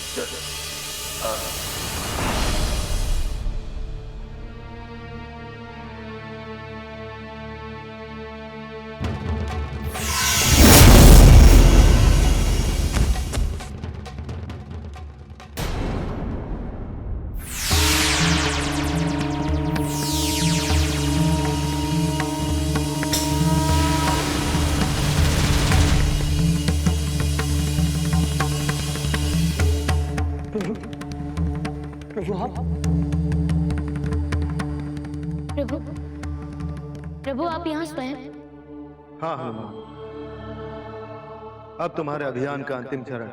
प्रभु आप? प्रभु प्रभु आप यहाँ स्वयं? हाँ हनुमान, अब तुम्हारे अभियान का अंतिम चरण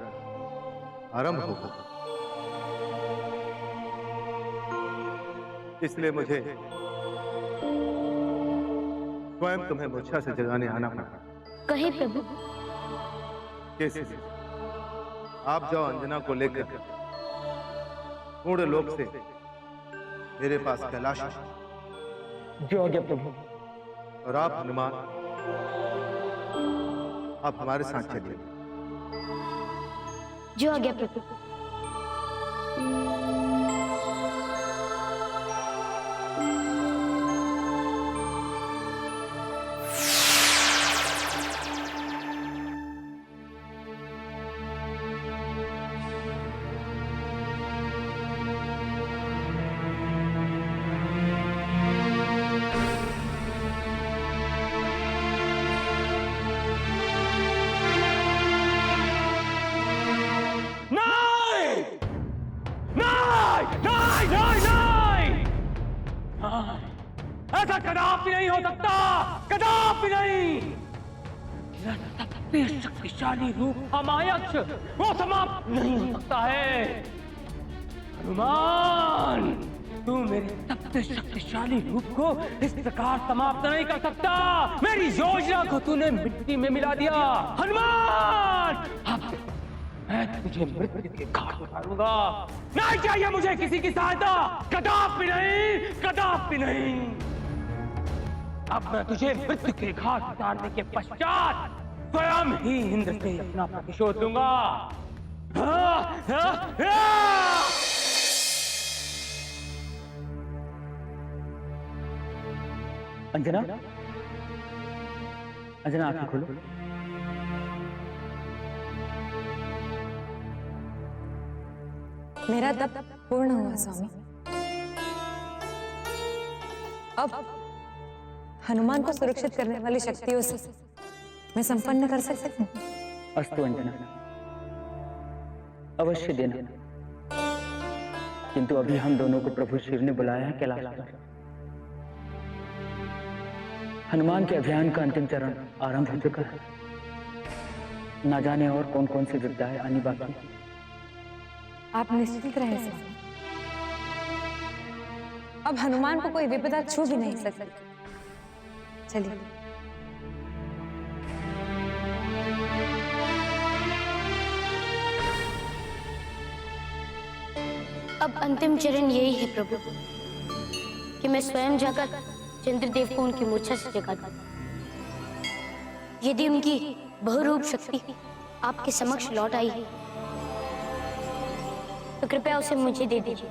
आरंभ होगा, इसलिए मुझे स्वयं तुम्हें मूर्छा से जगाने आना पड़ा। कहे प्रभु। कैसे? आप जाओ अंजना को लेकर पूर्ण लोक से मेरे पास कैलाश। जो आज्ञा प्रभु। और आप हनुमान, आप हमारे साथ चलिए। जो आज्ञा प्रभु। ऐसा कदापि नहीं हो सकता, कदापि नहीं। तेरा शक्तिशाली रूप अमायक्ष वो समाप्त नहीं हो सकता है। हनुमान, तू मेरे सबसे शक्तिशाली रूप को इस प्रकार समाप्त नहीं कर सकता। मेरी योजना को तूने मिट्टी में मिला दिया। हनुमान, अब मैं तुझे मृत्यु के घाट उतारूंगा। नहीं चाहिए मुझे किसी की सहायता, कदापि नहीं, कदापि नहीं। अब मैं तुझे मृत्यु के घाट उतारने के पश्चात स्वयं ही इंद्र से अपना प्रतिशोध लूंगा। अंजना, अंजना आंखें खोलो। मेरा तप पूर्ण हुआ स्वामी। अब हनुमान को सुरक्षित करने वाली शक्तियों से मैं संपन्न कर सकती हूँ। अस्तु अंजना, अवश्य देना। किंतु अभी हम दोनों को प्रभु शिव ने बुलाया है कैलाश पर। हनुमान के अभियान का अंतिम चरण आरंभ हो चुका है। ना जाने और कौन कौन सी विद्याएं आनी बाकी। आप निश्चिंत रहें स्वामी। अब हनुमान को कोई विपदा छू भी नहीं सकती। चलिए। अब अंतिम चरण यही है प्रभु कि मैं स्वयं जाकर चंद्रदेव को उनकी मूर्छा से जगा दूं। यदि उनकी बहुरूप शक्ति आपके समक्ष लौट आई है तो कृपया उसे मुझे दे दीजिए।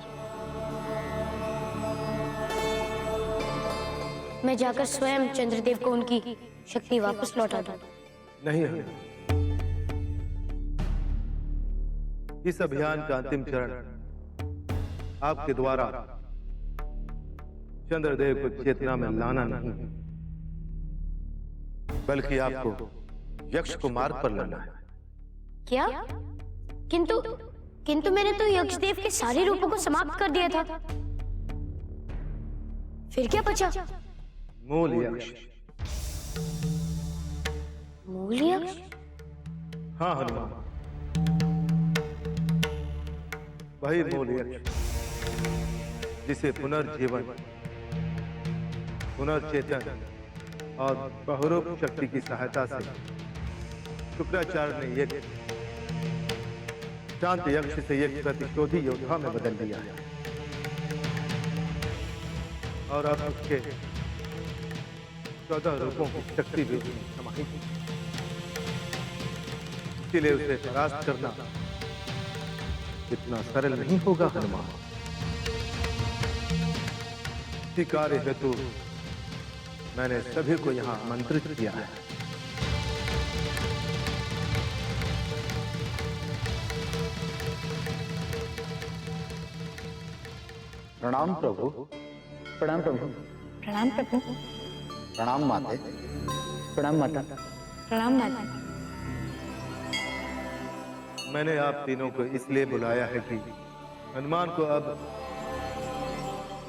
मैं जाकर स्वयं चंद्रदेव को उनकी शक्ति वापस लौटा दूं। नहीं, इस अभियान का अंतिम चरण आपके द्वारा चंद्रदेव को चेतना में लाना नहीं, बल्कि आपको यक्ष को मार्ग पर लाना है। क्या? किंतु मैंने तो यक्षदेव के सारे रूपों को समाप्त कर दिया था। फिर क्या बचा? मूल यक्ष। मूल यक्ष? हाँ हनुमान, वही मूल यक्ष जिसे पुनर्जीवन, पुनर्चेतन और बहुरूप शक्ति की सहायता से शुक्राचार्य ने एक शांत यक्ष से एक प्रतिशोधी योद्धा में बदल दिया है। और अब उसके 14 रूपों की शक्ति भी समाहित है। इसीलिए उसे परास्त करना इतना सरल नहीं होगा हनुमान। इसी कार्य हेतु मैंने सभी को यहां आमंत्रित किया है। प्रणाम प्रभु। प्रणाम प्रभु। प्रणाम प्रभु। प्रणाम माते। प्रणाम माता। प्रणाम माता। मैंने आप तीनों को इसलिए बुलाया है कि हनुमान को अब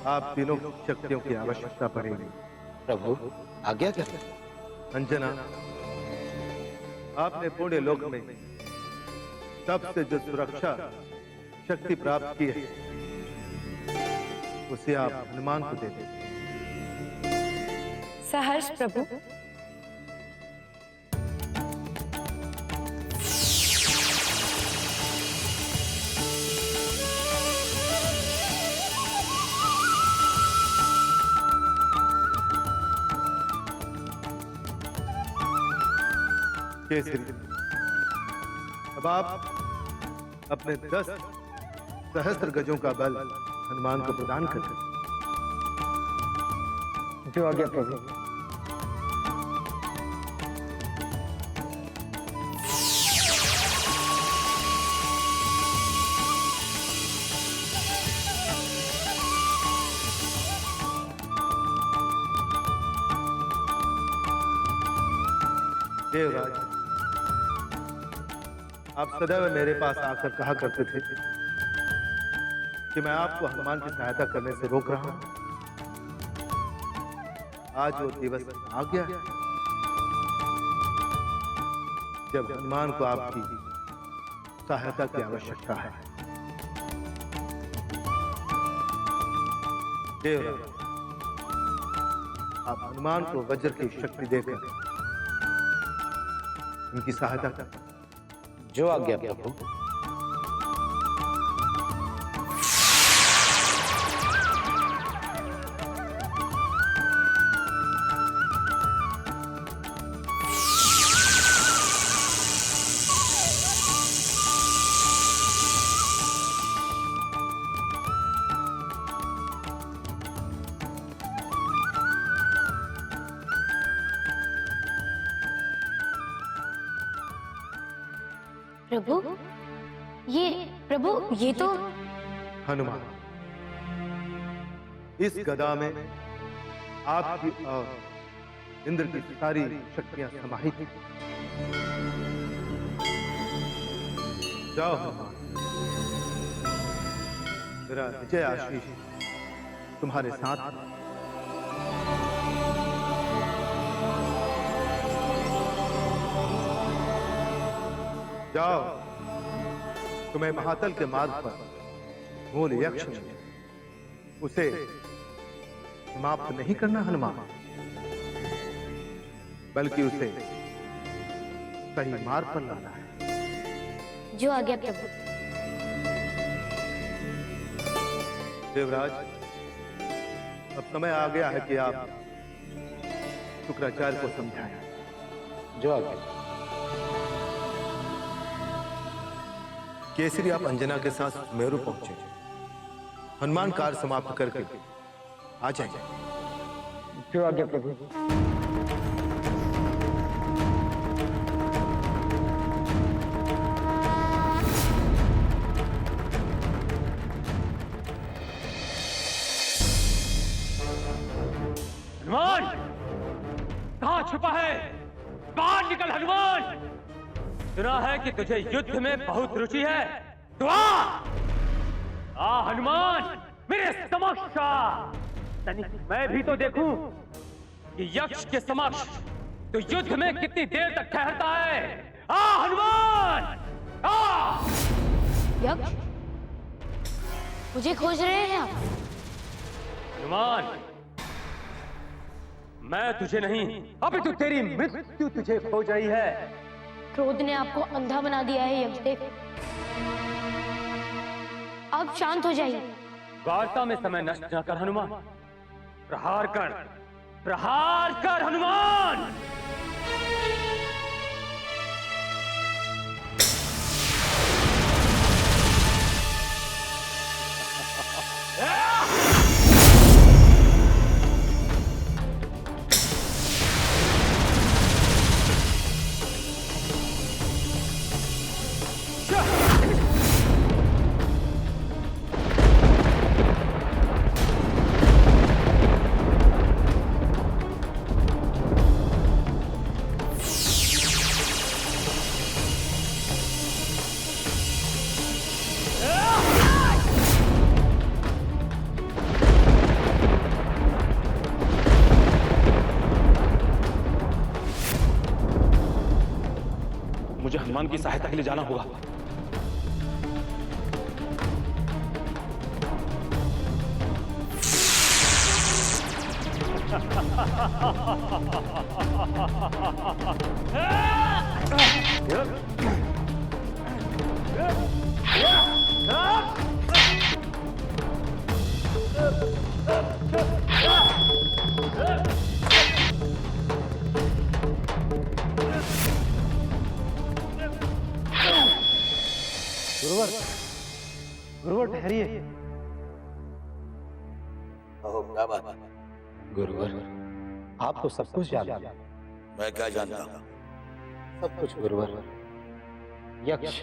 आप तीनों की शक्तियों की आवश्यकता पड़ेगी। प्रभु आज्ञा क्या? अंजना, आपने पुण्य लोक में सबसे जो सुरक्षा शक्ति प्राप्त की है उसे आप हनुमान को दे दें। सहर्ष प्रभु। केसरी, अब आप अपने 10 सहस्त्र गजों का बल हनुमान को प्रदान करें। जो आज्ञा प्रभु। देवराज, आप सदैव मेरे पास आकर कहा करते थे कि मैं आपको हनुमान की सहायता करने से रोक रहा हूं। आज वो दिवस आ गया है जब हनुमान को आपकी सहायता की आवश्यकता है। देवराज, आप हनुमान को वज्र की शक्ति देकर उनकी सहायता करें। जो आज्ञा प्रभु। प्रभु ये तो हनुमान, इस गदा में आपकी और इंद्र की सारी शक्तियां समाहित हैं। जाओ हनुमान, मेरा विजय आशीष तुम्हारे साथ है। जाओ, तुम्हें महातल के मार्ग पर मूल यक्ष मिले, उसे समाप्त नहीं करना हनुमान, बल्कि उसे सही मार्ग पर लाना है। जो आज्ञा प्रभु। देवराज, अब समय आ गया है कि आप शुक्राचार्य को समझाएं। जो आज्ञा। केसरी, आप अंजना के साथ मेरू पहुंचे। हनुमान कार्य समाप्त करके आ जाइए। जो आज्ञा प्रभु। हनुमान, कहां छुपा है? बाहर निकल हनुमान। सुना है कि तुझे युद्ध में बहुत रुचि है, तो आ हनुमान, मेरे समक्ष आ। मैं भी तो देखूं कि यक्ष के समक्ष तो युद्ध में कितनी देर तक ठहरता है। आ हनुमान, आ। यक्ष, मुझे खोज रहे हैं आप? हनुमान, मैं तुझे नहीं, अभी तो तेरी मृत्यु तुझे खोज रही है। क्रोध ने आपको अंधा बना दिया है यक्षदेव। आप शांत हो जाइए। वार्ता में समय नष्ट न कर हनुमान। प्रहार कर, प्रहार कर हनुमान। हनुमान की सहायता के लिए जाना होगा। गुरुवर, गुरुवर ठहरिए। ओह, क्या बात है? गुरुवर, आप तो सब कुछ जानते हैं। मैं क्या जानता हूँ? सब कुछ गुरुवर। यक्ष,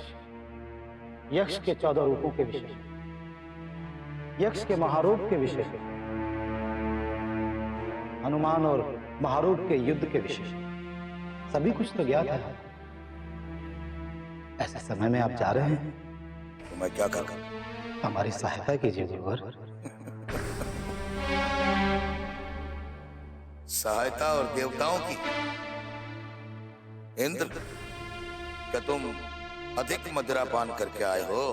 यक्ष के 14 रूपों के विषय, यक्ष के महारूप के विषय, हनुमान और महारूप के युद्ध के विषय, सभी कुछ तो ज्ञात है। ऐसे समय में आप जा रहे हैं तो मैं क्या करूं? हमारी सहायता कीजिए गुरुवर। सहायता और देवताओं की? इंद्र, क्या तुम अधिक मदिरा पान करके आए हो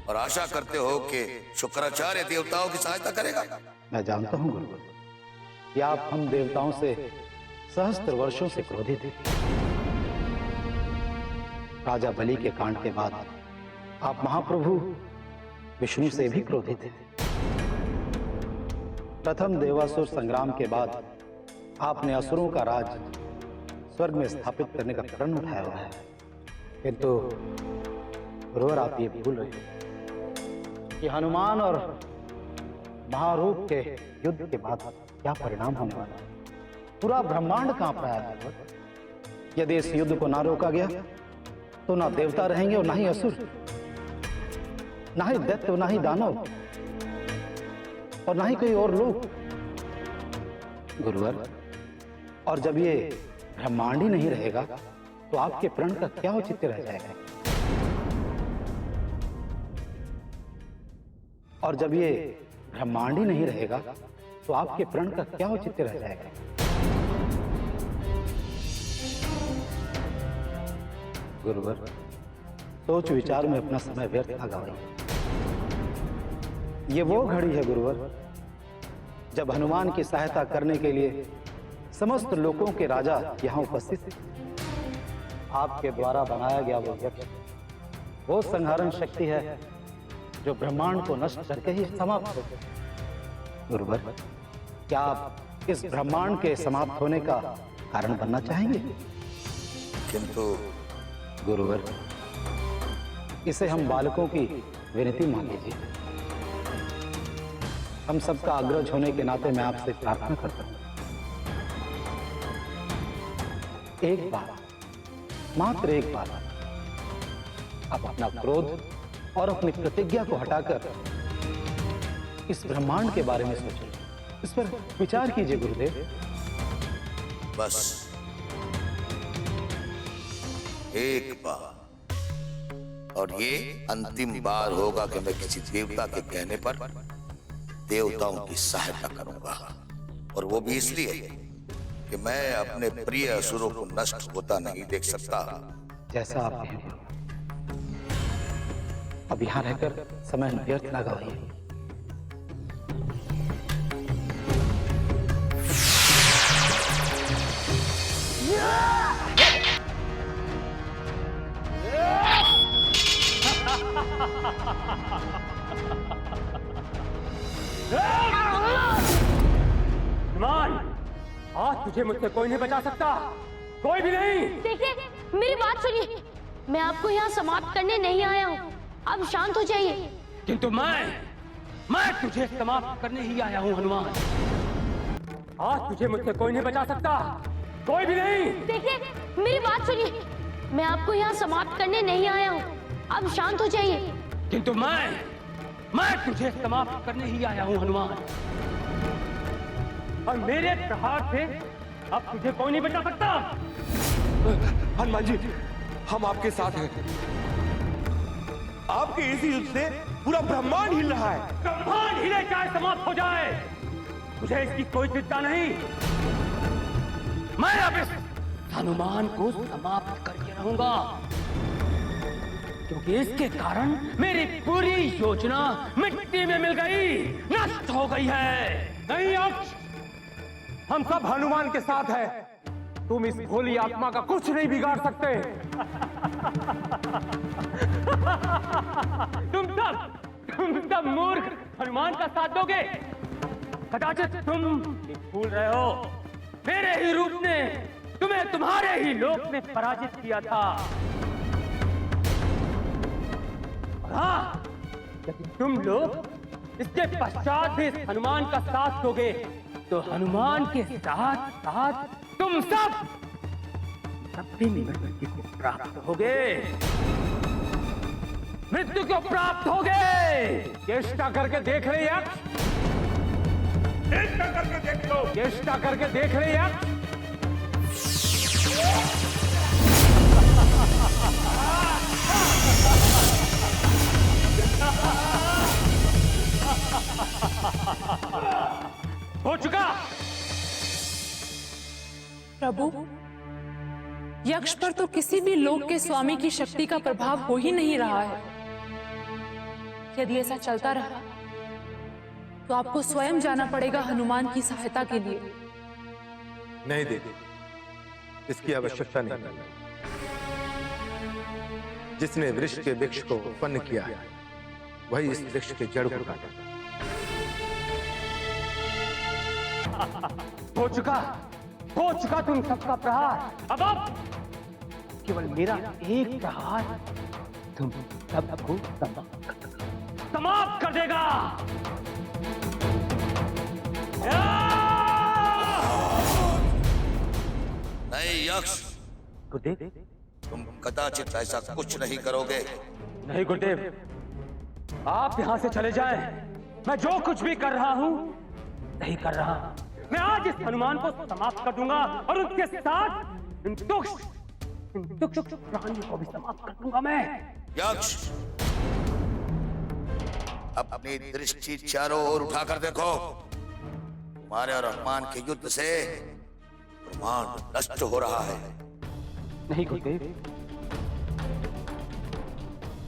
और आशा करते हो कि शुक्राचार्य देवताओं की सहायता करेगा? मैं जानता हूं गुरुवर कि आप हम देवताओं से सहस्त्र वर्षों से क्रोधित थे। राजा बलि के कांड के बाद आप महाप्रभु विष्णु से भी क्रोधित थे। प्रथम देवासुर संग्राम के बाद आपने असुरों का राज स्वर्ग में स्थापित करने का प्रण उठाया हुआ है, किंतु गुरुवर आप ये भूल रहे हैं कि हनुमान और महारूप के युद्ध के बाद क्या परिणाम होने वाला है। पूरा ब्रह्मांड कांप रहा है गुरुवर। यदि इस युद्ध को ना रोका गया तो ना देवता रहेंगे और ना ही असुर, ना ही दैत्य, ना ही दानव और ना ही कोई और लोग। गुरुवर, और जब ये ब्रह्मांड ही नहीं रहेगा तो आपके प्रण का क्या औचित्य रह जाएगा? और जब ये ब्रह्मांड ही नहीं रहेगा तो आपके प्रण का क्या औचित्य रह जाएगा? गुरुवर, सोच विचार में अपना समय व्यर्थ ना गवाइए। ये वो घड़ी है गुरुवर जब हनुमान की सहायता करने के लिए समस्त लोकों के राजा यहां उपस्थित थे। आपके द्वारा बनाया गया वो यक्ष वो संहारण शक्ति है जो ब्रह्मांड को नष्ट करके ही समाप्त हो गई। गुरुवर, क्या आप इस ब्रह्मांड के समाप्त होने का कारण बनना चाहेंगे? किंतु गुरुवर, इसे हम बालकों की विनती मान लीजिए। हम सबका अग्रज होने के नाते मैं आपसे प्रार्थना करता हूं, एक बार, मात्र एक बार, आप अपना क्रोध और अपनी प्रतिज्ञा को हटाकर इस ब्रह्मांड के बारे में सोचिए, इस पर विचार कीजिए गुरुदेव। बस एक बार, और ये अंतिम बार होगा कि मैं किसी देवता के कहने पर देवताओं की सहायता करूंगा, और वो भी इसलिए कि मैं अपने प्रिय असुरों को नष्ट होता नहीं देख सकता। जैसा आप कहें। अब यहां रहकर समय व्यर्थ ना गवाइए। हनुमान, आज तुझे मुझसे कोई नहीं बचा सकता, कोई भी नहीं। देखिए, मेरी बात सुनिए, मैं आपको यहाँ समाप्त करने नहीं आया हूँ। आप शांत हो जाइए। किंतु मैं तुझे समाप्त करने ही आया हूँ हनुमान। आज तुझे मुझसे कोई नहीं बचा सकता, कोई भी नहीं। देखिए, मेरी बात सुनिए, मैं आपको यहाँ समाप्त करने नहीं आया हूँ। आप शांत हो जाइए। किंतु मैं तुझे समाप्त करने ही आया हूँ हनुमान, और मेरे प्रहार से अब तुझे कोई नहीं बचा सकता। हनुमान जी, हम आपके साथ हैं। आपके इसी युद्ध से पूरा ब्रह्मांड हिल रहा है। ब्रह्मांड हिले चाहे समाप्त हो जाए, मुझे इसकी कोई चिंता नहीं। मैं अब इस हनुमान को समाप्त करके रहूंगा, क्योंकि इसके कारण मेरी पूरी योजना मिट्टी में मिल गई, नष्ट हो गई है। नहीं यक्ष, हम सब हनुमान के साथ हैं। तुम इस भोली आत्मा का कुछ नहीं बिगाड़ सकते। तुम सब मूर्ख हनुमान का साथ दोगे। कदाचित तुम भूल रहे हो, मेरे ही रूप ने तुम्हें तुम्हारे ही लोक में पराजित किया था। और हाँ, यदि तुम लोग इसके पश्चात भी इस हनुमान का साथ दोगे, तो हनुमान के साथ साथ तुम सब भी मृत्यु को प्राप्त होगे, मृत्यु को प्राप्त होगे। चेष्टा करके देख रहे यक्ष, चेष्टा करके देख लो, चेष्टा करके देख रहे यक्ष। हो चुका। प्रभु, यक्ष पर तो किसी भी लोक के स्वामी की शक्ति का प्रभाव हो ही नहीं रहा है। यदि ऐसा चलता रहा तो आपको स्वयं जाना पड़ेगा हनुमान की सहायता के लिए। नहीं दीदी, इसकी आवश्यकता नहीं। जिसने वृक्ष के वृक्ष को उत्पन्न किया है, वही इस वृक्ष के जड़ को काटेगा। हो चुका तुम सबका प्रहार। अब केवल मेरा एक प्रहार तुम सबको समाप्त कर देगा। नहीं यक्ष, गुरुदेव, तुम कदाचित ऐसा कुछ नहीं करोगे। नहीं गुरुदेव, आप यहां से चले जाएं। मैं जो कुछ भी कर रहा हूं नहीं कर रहा। मैं आज इस हनुमान को समाप्त कर दूंगा और उसके साथ इन दुष्ट प्राणियों को भी समाप्त कर दूंगा मैं। यक्ष, अपनी दृष्टि चारों ओर उठाकर देखो। तुम्हारे और हनुमान के युद्ध से ब्रह्मांड नष्ट हो रहा है। नहीं गुरुदेव,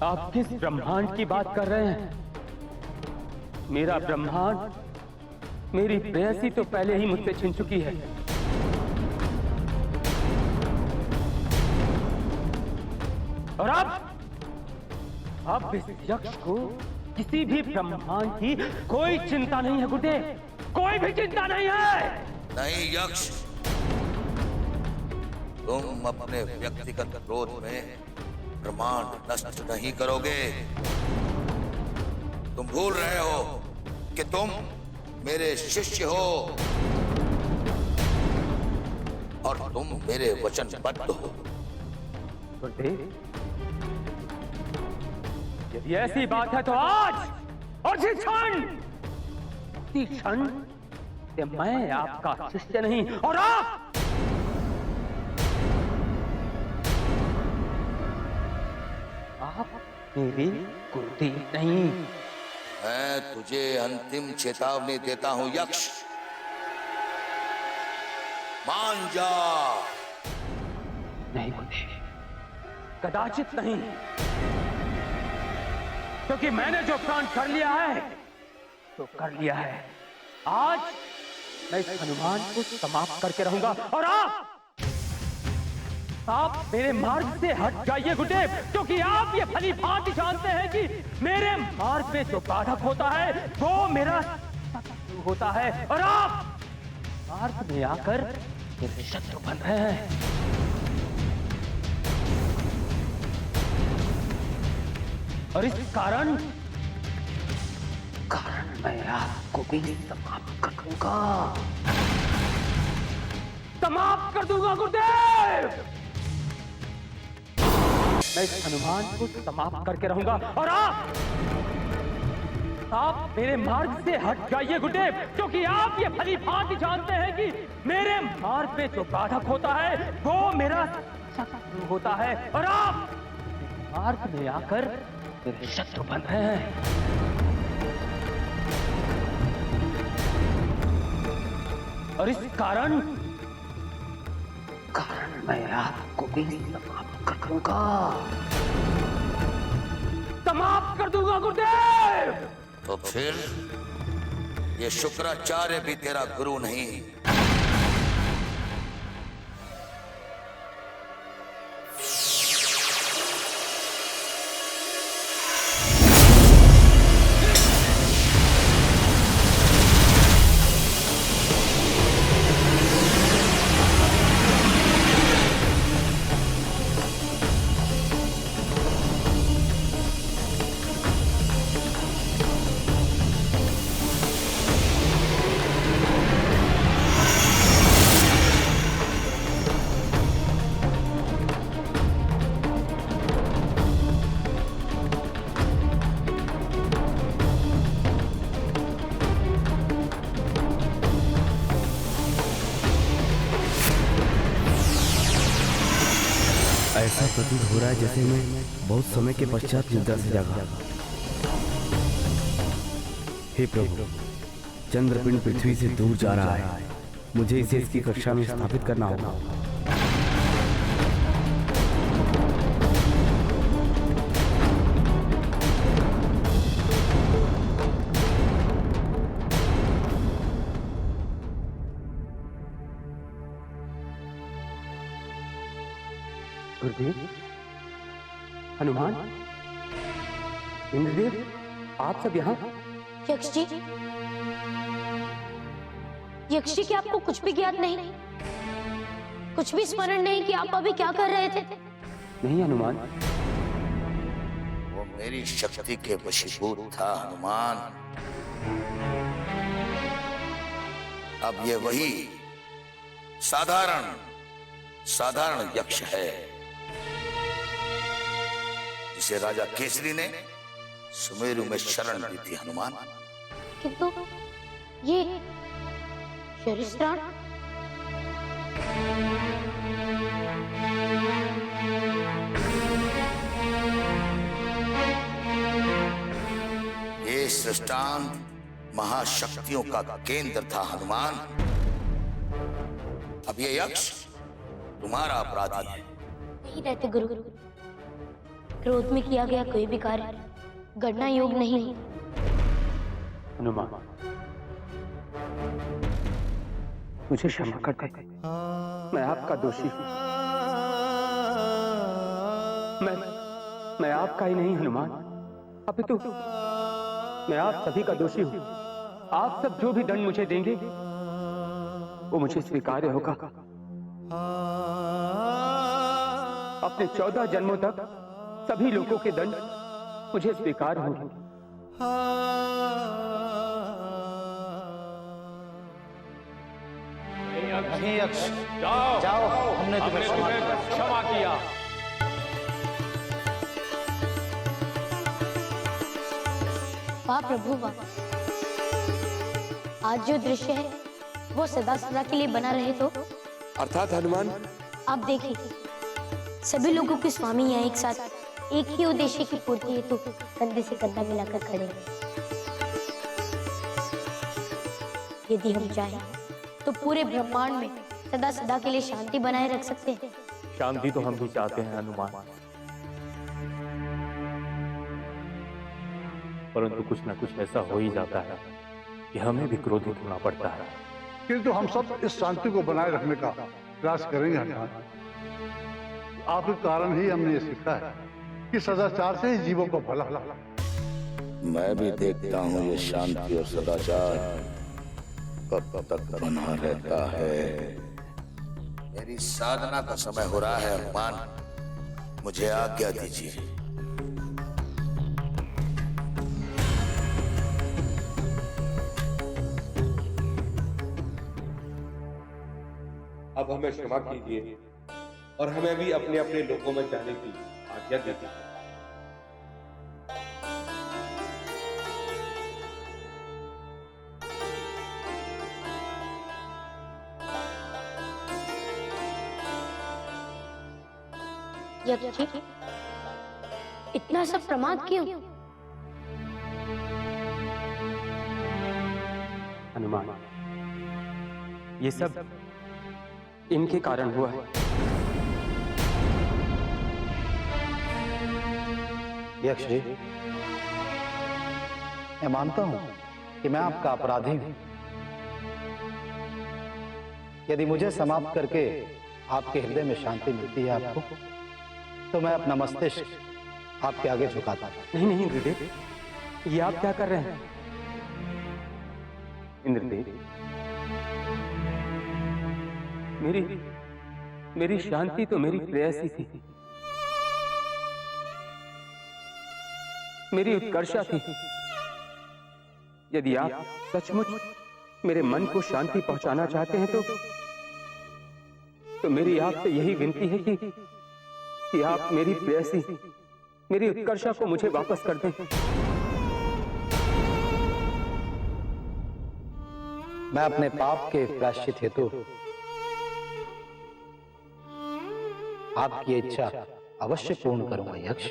आप किस ब्रह्मांड की बात कर रहे हैं? मेरा ब्रह्मांड मेरी प्रेयसी तो पहले ही मुझसे छिन चुकी है। और अब इस यक्ष को किसी भी ब्रह्मांड की कोई चिंता नहीं है गुरुदेव, कोई भी चिंता नहीं है। नहीं यक्ष, तुम अपने व्यक्तिगत क्रोध में ब्रह्मांड नष्ट नहीं करोगे। तुम भूल रहे हो कि तुम मेरे शिष्य हो और तुम मेरे वचनबद्ध हो। गुरुदेव, यदि ऐसी बात है तो आज और जिस क्षण से मैं आपका शिष्य नहीं और आप मेरे गुरुदेव नहीं। मैं तुझे अंतिम चेतावनी देता हूं यक्ष, मान जा। नहीं गुरुदेव, कदाचित नहीं, क्योंकि मैंने जो प्राण कर लिया है तो कर लिया है। आज मैं इस हनुमान को समाप्त करके रहूंगा और आप मेरे मार्ग से हट जाइए गुरुदेव, क्योंकि आप ये भली भांति जानते हैं कि मेरे मार्ग में जो बाधक होता है वो मेरा शत्रु होता है, और आप मार्ग में आकर मेरे शत्रु बन रहे हैं। और इस कारण मैं आपको भी समाप्त कर दूंगा, समाप्त कर दूंगा गुरुदेव। मैं इस हनुमान को समाप्त करके रहूंगा और आप मेरे मार्ग से हट जाइए गुरुदेव, क्योंकि आप ये भली भांति जानते हैं कि मेरे मार्ग में जो बाधक होता है वो मेरा शत्रु होता है, और आप मार्ग में आकर मेरे शत्रु बन रहे हैं। और इस कारण कारण मैं आपको भी समाप्त कर दूंगा, समाप्त कर दूंगा गुरुदेव। तो फिर ये शुक्राचार्य भी तेरा गुरु नहीं? ऐसा प्रतीत हो रहा है जैसे मैं बहुत समय के पश्चात निद्रा से जागा। हे प्रभु, चंद्रपिंड पृथ्वी से दूर जा रहा है, मुझे इसे इसकी कक्षा में स्थापित करना होगा। गुरुदेव, हनुमान, इंद्रदेव, आप सब यहाँ? यक्ष जी, यक्ष जी, क्या आपको कुछ भी ज्ञात नहीं? कुछ भी स्मरण नहीं कि आप अभी क्या कर रहे थे? नहीं हनुमान। वो मेरी शक्ति के वशीभूत था हनुमान। अब ये वही साधारण यक्ष है जिसे राजा केसरी ने सुमेरु में शरण दी थी हनुमान। किंतु ये शरीरस्त्राण, ये सृष्टांत महाशक्तियों का केंद्र था हनुमान। अब ये यक्ष तुम्हारा अपराधी है। नहीं रहते गुरु, क्रोध में किया गया कोई भी कार्य गणना योग नहीं। हनुमान, मुझे क्षमा कर दे, मैं आपका दोषी हूं। मैं आपका ही नहीं हनुमान, अपितु मैं आप सभी का दोषी हूं। आप सब जो भी दंड मुझे देंगे वो मुझे स्वीकार्य होगा। अपने 14 जन्मों तक सभी लोगों के दंड मुझे स्वीकार होंगे। जाओ, हमने तुम्हें क्षमा किया। वाह प्रभु वाह, आज जो दृश्य है वो सदा सदा के लिए बना रहे तो। अर्थात हनुमान, आप देखिए, सभी लोगों के स्वामी यहाँ एक साथ एक ही उद्देश्य की पूर्ति हेतु कंधे से कंधा मिलाकर खड़े हैं। यदि हम चाहें तो पूरे ब्रह्मांड में सदा सदा के लिए शांति बनाए रख सकते हैं। शांति तो हम भी चाहते हैं हनुमान, परंतु कुछ न कुछ ऐसा हो ही जाता है कि हमें भी क्रोधित होना पड़ता है। किंतु हम सब इस शांति को बनाए रखने का प्रयास करेंगे हनुमान। आपके कारण ही हमने ये सीखा है कि सदाचार से ही जीवों को भला। मैं भी देखता हूँ ये शांति और सदाचार कब तक बना रहता है। मेरी साधना का समय हो रहा है हनुमान, मुझे आज्ञा दीजिए। अब हमें क्षमा कीजिए और हमें भी अपने अपने लोगों में जाने की आज्ञा दीजिए। यक्ष जी, इतना सब प्रमाद क्यों? हनुमान, ये सब इनके कारण हुआ है। यक्ष जी, मैं मानता हूं कि मैं आपका अपराधी हूं। यदि मुझे समाप्त करके आपके हृदय में शांति मिलती है आपको, तो मैं अपना मस्तिष्क आपके आगे झुकाता हूं। नहीं नहीं इंद्रदेव, ये आप क्या कर रहे हैं? इंद्रदेव, मेरी शांति तो मेरी प्रेयसी थी, मेरी उत्कर्षा थी। यदि आप सचमुच मेरे मन को शांति पहुंचाना चाहते हैं तो मेरी आपसे यही विनती है कि आप मेरी प्रेयसी, मेरी उत्कर्षा को मुझे वापस कर दें। मैं अपने पाप के प्रायश्चित हेतु आपकी इच्छा अवश्य पूर्ण करूंगा यक्ष।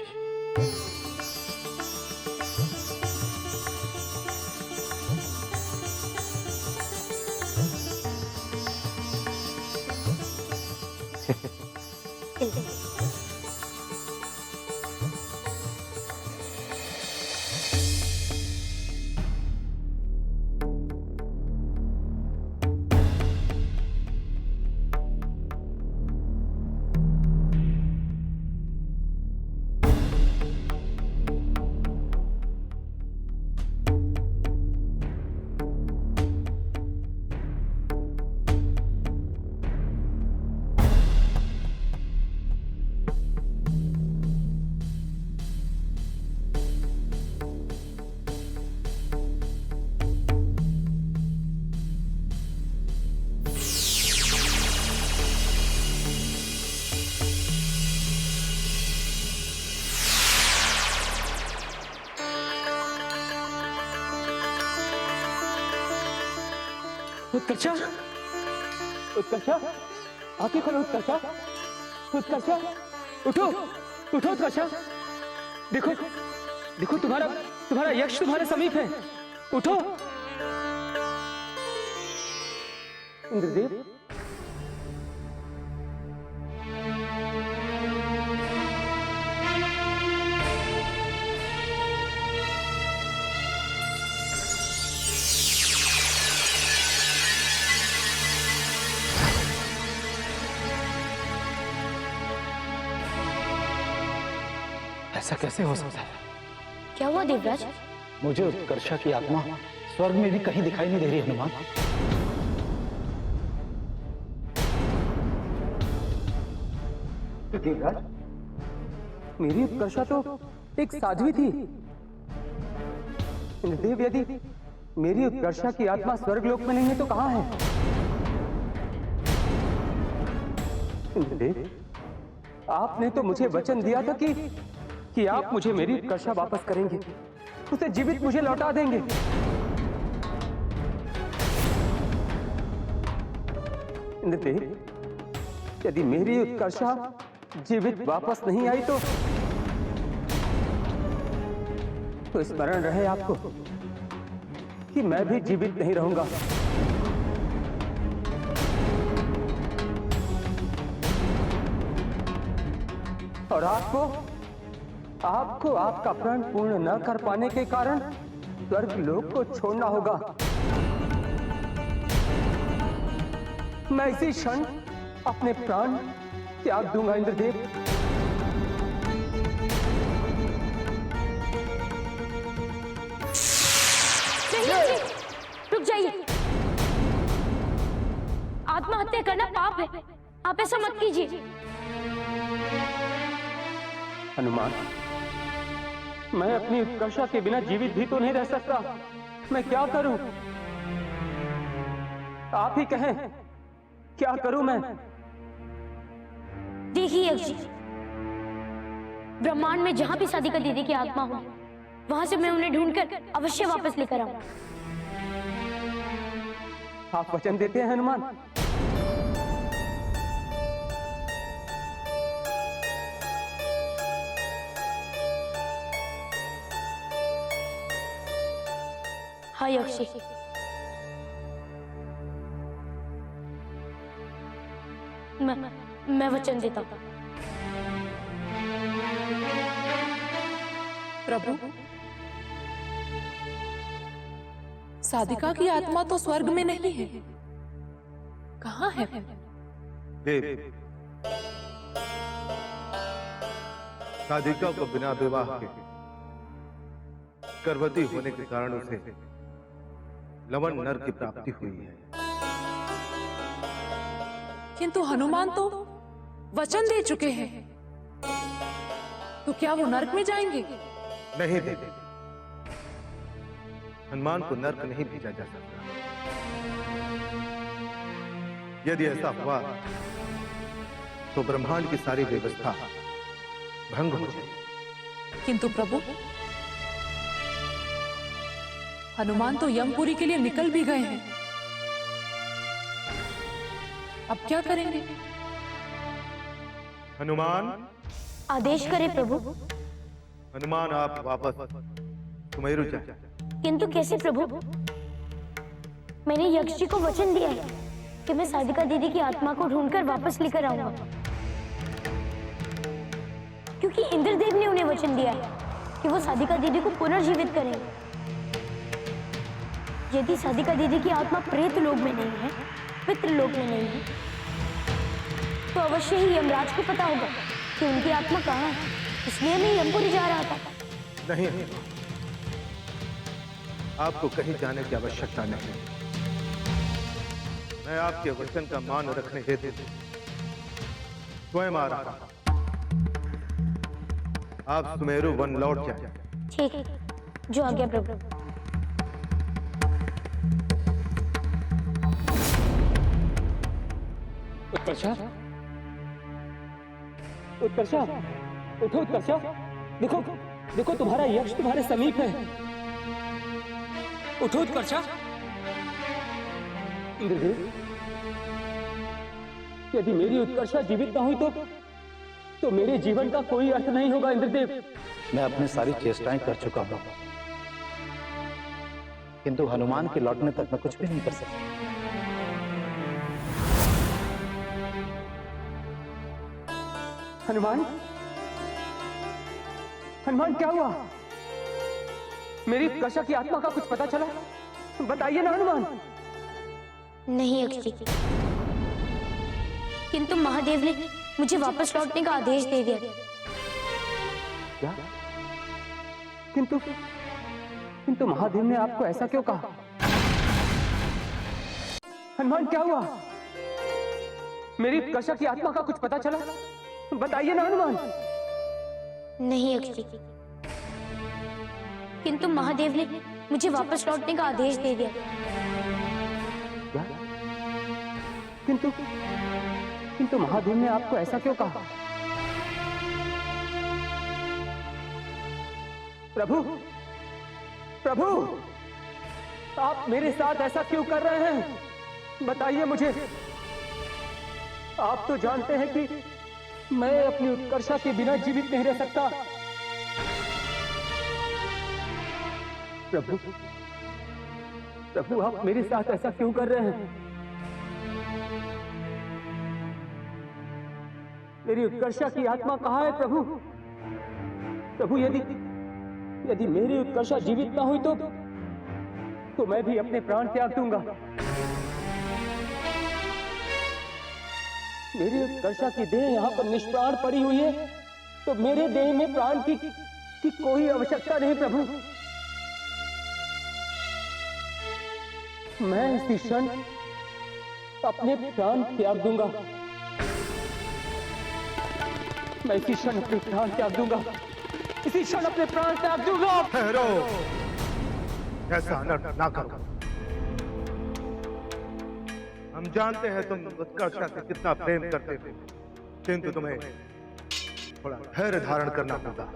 उत्कर्षा, उत्कर्षा, आंखें खोलो उत्कर्षा, उत्कर्षा, उठो, उठो उत्कर्षा। देखो, देखो तुम्हारा यक्ष तुम्हारे समीप है। उठो। इंद्रदेव, ऐसा कैसे हो सकता है? क्या हुआ देवराज? मुझे उत्कर्षा की आत्मा स्वर्ग में भी कहीं दिखाई नहीं दे रही हनुमान। देवराज, मेरी उत्कर्षा तो एक साध्वी थी। इंद्रदेव, यदि मेरी उत्कर्षा की आत्मा स्वर्गलोक में नहीं है तो कहां है? इंद्रदेव, आपने तो मुझे वचन दिया था कि आप मुझे मेरी उत्कर्षा वापस करेंगे, उसे जीवित मुझे लौटा देंगे। इंद्रदेव, यदि मेरी उत्कर्षा जीवित वापस नहीं आई तो स्मरण रहे आपको कि मैं भी जीवित नहीं रहूंगा। और आपको आपका प्रण पूर्ण न कर पाने के कारण स्वर्ग लोक को छोड़ना होगा। मैं इसी क्षण अपने प्राण त्याग दूंगा इंद्रदेव। रुक जाइए। आत्महत्या करना पाप है, आप ऐसा मत कीजिए। हनुमान, मैं अपनी उत्कर्षा के बिना जीवित भी तो नहीं रह सकता। मैं क्या करूं? आप ही कहें, क्या करूं मैं? देखिए यक्ष जी, ब्रह्मांड में जहां भी साधिका दीदी की आत्मा हो, वहां से मैं उन्हें ढूंढकर अवश्य वापस लेकर आऊंगा। आप वचन देते हैं हनुमान? हाँ यक्ष जी। मैं वचन देता हूँ। प्रभु, साधिका की आत्मा तो स्वर्ग में नहीं है, कहाँ है? देव, साधिका को बिना विवाह के गर्भवती होने के कारण उसे लवण नर की प्राप्ति हुई है। किंतु हनुमान तो वचन दे चुके हैं, तो क्या वो नरक में जाएंगे? नहीं देव, हनुमान को नरक नहीं भेजा जा सकता। यदि ऐसा हुआ तो ब्रह्मांड की सारी व्यवस्था भंग हो जाएगी। किंतु प्रभु, हनुमान तो यमपुरी के लिए निकल भी गए हैं, अब क्या करेंगे? हनुमान, आदेश करें प्रभु। हनुमान आप वापस सुमेरु जाए। किंतु कैसे प्रभु? मैंने यक्ष जी को वचन दिया है कि मैं साधिका दीदी की आत्मा को ढूंढकर वापस लेकर आऊंगा, क्योंकि इंद्रदेव ने उन्हें वचन दिया है कि वो साधिका दीदी को पुनर्जीवित करेंगे। यदि साधिका दीदी की आत्मा प्रेत लोक में नहीं है, पितृलोक में नहीं है, तो अवश्य ही यमराज को पता होगा कि उनकी आत्मा कहाँ है। इसलिए मैं यमपुरी जा रहा था। नहीं, आपको कहीं जाने की आवश्यकता नहीं। मैं आपके वचन का मान रखने हेतु स्वयं आ रहा हूं। आप सुमेरु वन लौट जाए। ठीक है, जो आज्ञा प्रभु। उत्कर्षा, उत्कर्षा, उठो उत्कर्षा, देखो देखो तुम्हारा यक्ष तुम्हारे समीप है। उठो उत्कर्षा। इंद्रदेव, यदि मेरी उत्कर्षा जीवित न हुई तो मेरे जीवन का कोई अर्थ नहीं होगा। इंद्रदेव, मैं अपनी सारी चेष्टाएं कर चुका हूं, किंतु हनुमान के लौटने तक मैं कुछ भी नहीं कर सकता। हनुमान, हनुमान क्या हुआ? मेरी उत्कर्षा की आत्मा का कुछ पता चला? बताइए ना हनुमान। नहीं यक्ष जी, किंतु महादेव ने मुझे वापस लौटने का आदेश दे दिया। क्या? किंतु महादेव ने आपको ऐसा क्यों कहा? हनुमान क्या हुआ? मेरी उत्कर्षा की आत्मा का कुछ पता चला? बताइए ना हनुमान। नहीं यक्ष जी, किंतु महादेव ने मुझे वापस लौटने का आदेश दे दिया। क्या? किंतु महादेव ने आपको ऐसा क्यों कहा? प्रभु, प्रभु, आप मेरे साथ ऐसा क्यों कर रहे हैं? बताइए मुझे। आप तो जानते हैं कि मैं अपनी उत्कर्षा के बिना जीवित नहीं रह सकता। प्रभु, प्रभु, आप मेरे साथ ऐसा क्यों कर रहे हैं? मेरी उत्कर्षा की आत्मा कहाँ है प्रभु? प्रभु, यदि मेरी उत्कर्षा जीवित ना हुई तो मैं भी अपने प्राण त्याग दूंगा। मेरी उत्कर्षा की देह यहाँ पर निष्प्राण पड़ी हुई है, तो मेरे देह में प्राण की कोई आवश्यकता नहीं प्रभु। मैं इसी क्षण अपने प्राण त्याग दूंगा। मैं इसी क्षण अपने प्राण त्याग दूंगा। इसी क्षण अपने प्राण त्याग दूंगा। ठहरो, ऐसा अनर्थ ना करो। हम जानते हैं तुम उत्कर्षा से कितना प्रेम करते हो, किंतु तुम्हें थोड़ा धैर्य धारण करना होगा।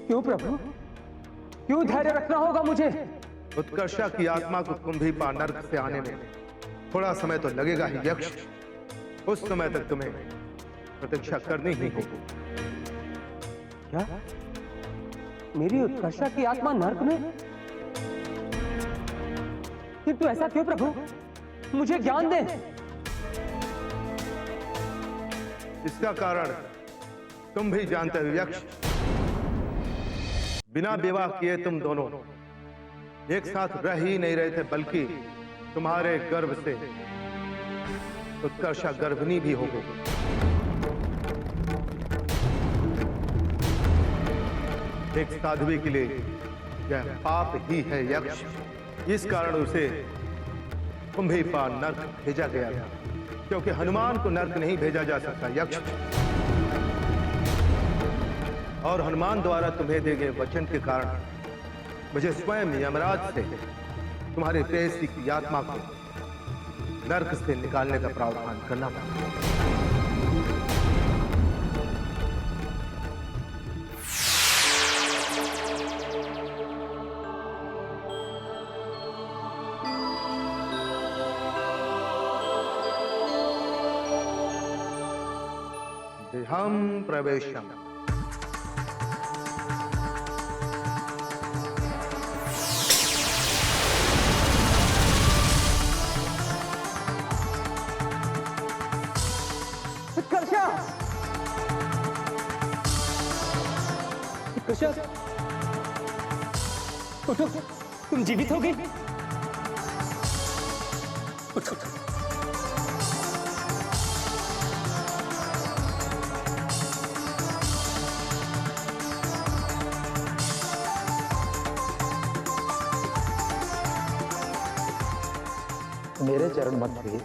क्यों प्रभु? क्यों धैर्य रखना होगा मुझे? उत्कर्षा की आत्मा को कुंभीपा नर्क से आने में थोड़ा समय तो लगेगा ही यक्ष। उस समय तक तुम्हें प्रतीक्षा करनी ही होगी। क्या? मेरी उत्कर्षा की आत्मा नर्क में? किंतु ऐसा क्यों प्रभु? मुझे ज्ञान दें। इसका कारण तुम भी जानते हो यक्ष। बिना विवाह किए तुम दोनों एक साथ रह ही नहीं रहे थे, बल्कि तुम्हारे गर्भ से उत्कर्षा गर्भिणी भी हो गई। एक साध्वी के लिए यह पाप ही है यक्ष। इस कारण उसे कुंभी पार नर्क भेजा गया था, क्योंकि हनुमान को नर्क नहीं भेजा जा सकता यक्ष। और हनुमान द्वारा तुम्हें दिए गए वचन के कारण मुझे स्वयं यमराज से तुम्हारे प्रेयसी की आत्मा को नर्क से निकालने का प्रावधान करना पड़ा। देहम प्रवेशम। उत्कर्षा, उत्कर्षा, उठो, तुम जीवित हो गई। उठो। मेरे चरण मत हुए,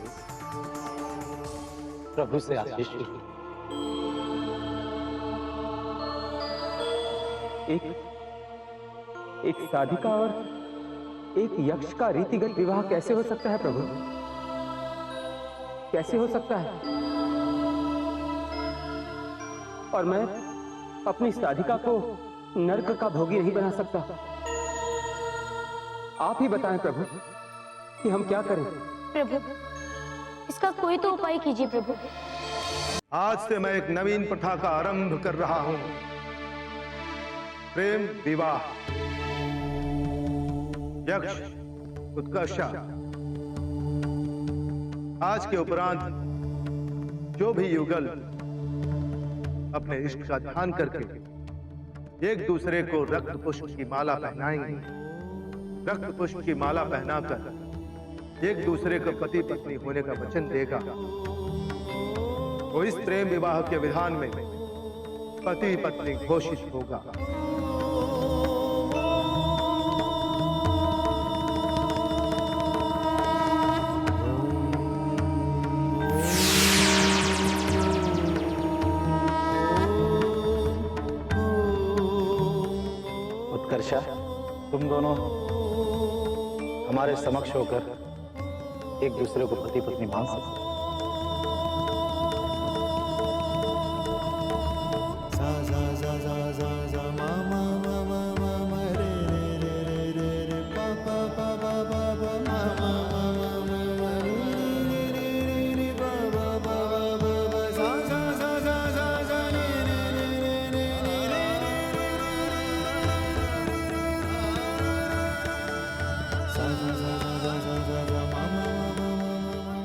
प्रभु से आशीष ली। एक साधिका और एक यक्ष का रीतिगत विवाह कैसे हो सकता है प्रभु? कैसे हो सकता है? और मैं अपनी साधिका को नर्क का भोगी नहीं बना सकता। आप ही बताएं प्रभु कि हम क्या करें। प्रभु, इसका कोई तो उपाय कीजिए प्रभु। आज से मैं एक नवीन प्रथा का आरंभ कर रहा हूं, प्रेम विवाह। यक्ष, उत्कर्षा, आज के उपरांत जो भी युगल अपने इष्ट का ध्यान करके एक दूसरे को रक्त पुष्प की माला पहनाएंगे, रक्त पुष्प की माला पहनाकर एक दूसरे को पति पत्नी होने का वचन देगा, वो इस प्रेम विवाह के विधान में पति पत्नी घोषित होगा। उत्कर्षा, तुम दोनों हमारे समक्ष होकर एक दूसरे को पति पत्नी मान सकते।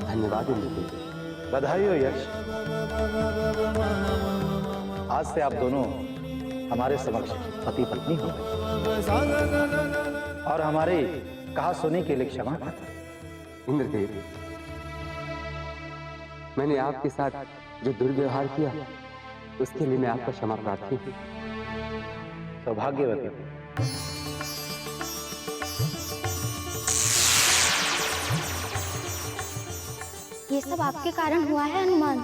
धन्यवाद इंद्र। बधाई हो यक्ष। आज से आप दोनों हमारे समक्ष पति पत्नी हो गए और हमारे कहा सुनी के लिए क्षमा पात्र। इंद्रदेव, मैंने आपके साथ जो दुर्व्यवहार किया उसके लिए मैं आपका क्षमा प्रार्थी हूँ। सौभाग्यवती। ये सब आपके कारण हुआ है हनुमान।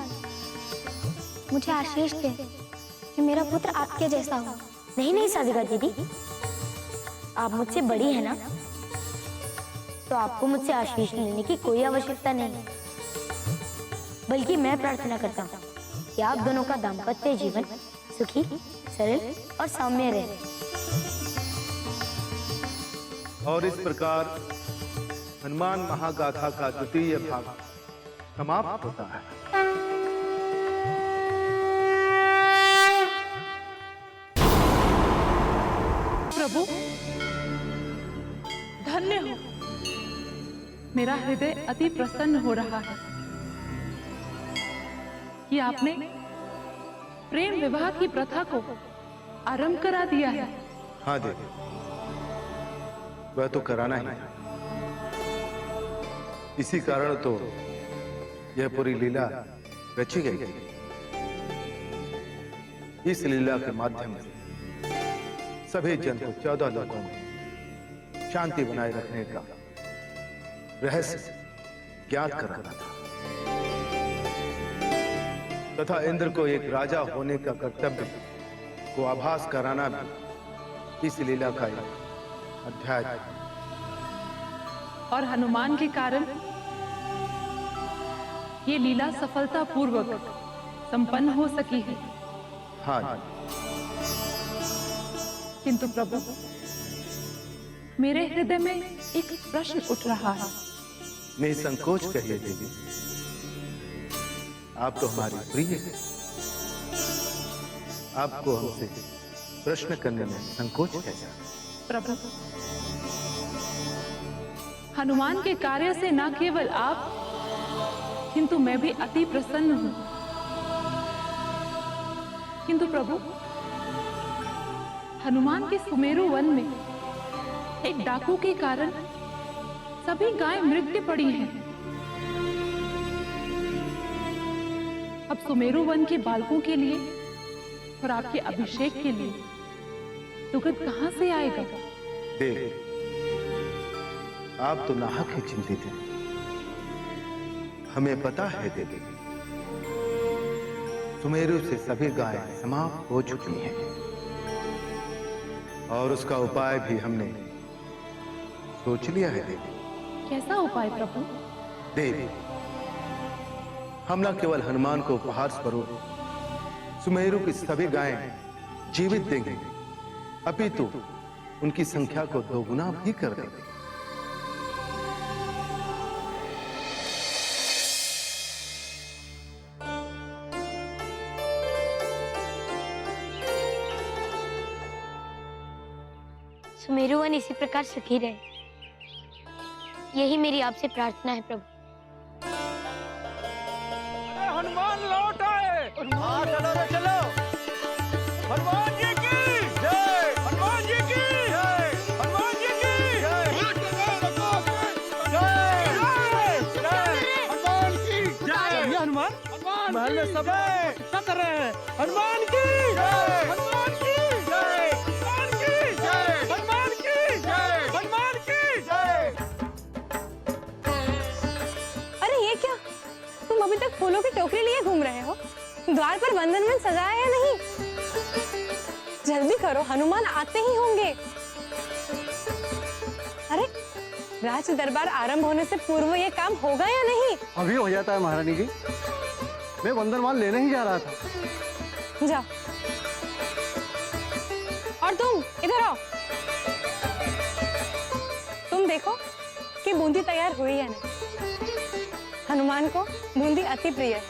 मुझे आशीष दे कि मेरा पुत्र आपके जैसा हो। नहीं नहीं साधिका दीदी, आप मुझसे बड़ी है ना, तो आपको मुझसे आशीष लेने की कोई आवश्यकता नहीं, बल्कि मैं प्रार्थना करता हूँ कि आप दोनों का दाम्पत्य जीवन सुखी, सरल और सौम्य रहे। और इस प्रकार हनुमान महागाथा का द्वितीय भाग समाप्त होता है। प्रभु, धन्य हो, मेरा हृदय अति प्रसन्न हो रहा है कि आपने प्रेम विवाह की प्रथा को आरंभ करा दिया है। हाँ देवी, वह तो कराना ही है। इसी कारण तो यह पूरी लीला रची गई थी। इस लीला के माध्यम से सभी जन को 14 लोगों में शांति बनाए रखने का रहस्य ज्ञात कराना था तथा इंद्र को एक राजा होने का कर्तव्य को आभास कराना भी इस लीला का एक अध्याय था। और हनुमान के कारण ये लीला सफलतापूर्वक संपन्न हो सकी है। हाँ, किंतु प्रभु, मेरे हृदय में एक प्रश्न उठ रहा है। निसंकोच कहिए देवी, आप तो हमारी प्रिय है। आपको हमसे प्रश्न करने में संकोच कैसा? प्रभु, हनुमान के कार्य से न केवल आप किंतु मैं भी अति प्रसन्न हूं। किंतु प्रभु, हनुमान के सुमेरु वन में एक डाकू के कारण सभी गायें मृत पड़ी हैं। अब सुमेरु वन के बालकों के लिए और आपके अभिषेक के लिए दुगध कहां से आएगा? देवी, आप तो नाहक ही चिंतित हैं। हमें पता है देवी, सुमेरु से सभी गायें समाप्त हो चुकी हैं और उसका उपाय भी हमने सोच लिया है देवी। कैसा उपाय प्रभु? देवी, हम न केवल हनुमान को उपहार स्वरूप सुमेरु की सभी गायें जीवित देंगे, अपितु उनकी संख्या को दोगुना भी कर देंगे। सुमेरु वन इसी प्रकार सुखी रहे, यही मेरी आपसे प्रार्थना है प्रभु। हनुमान लौट आए। हाँ, चलो रे चलो। हनुमान जी की जय, हनुमान जी की जय, हनुमान जी की जय, हनुमान की जय। ये हनुमान महल में सब क्या कर रहे हैं? हनुमान की जय, हनुमान की जय, हनुमान की जय, हनुमान की जय, हनुमान की जय। अरे ये क्या, तुम अभी तक फूलों की टोकरी लिए घूम रहे हो? द्वार पर बंधन में सजाया है नहीं? जल्दी करो, हनुमान आते ही होंगे। अरे राज दरबार आरंभ होने से पूर्व ये काम होगा या नहीं? अभी हो जाता है महारानी जी। मैं वंदनमाल लेने ही जा रहा था। जाओ। और तुम इधर आओ। तुम देखो कि बूंदी तैयार हुई है नहीं। हनुमान को बूंदी अति प्रिय है।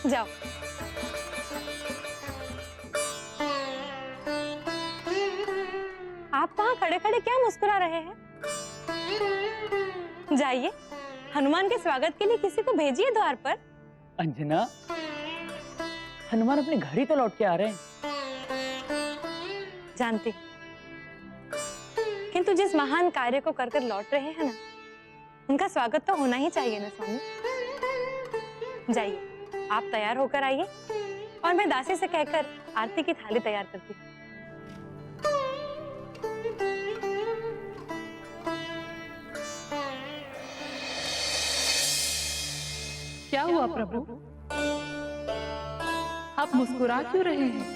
जाओ। आप वहां खड़े खड़े क्या मुस्कुरा रहे हैं? जाइए, हनुमान के स्वागत के लिए किसी को भेजिए द्वार पर। अंजना, हनुमान अपने घर ही तो लौट के आ रहे हैं। जानती, किंतु जिस महान कार्य को कर कर लौट रहे हैं ना, उनका स्वागत तो होना ही चाहिए ना स्वामी। जाइए, आप तैयार होकर आइए और मैं दासी से कहकर आरती की थाली तैयार करती हूँ। क्या हुआ प्रभु? आप मुस्कुरा क्यों रहे हैं?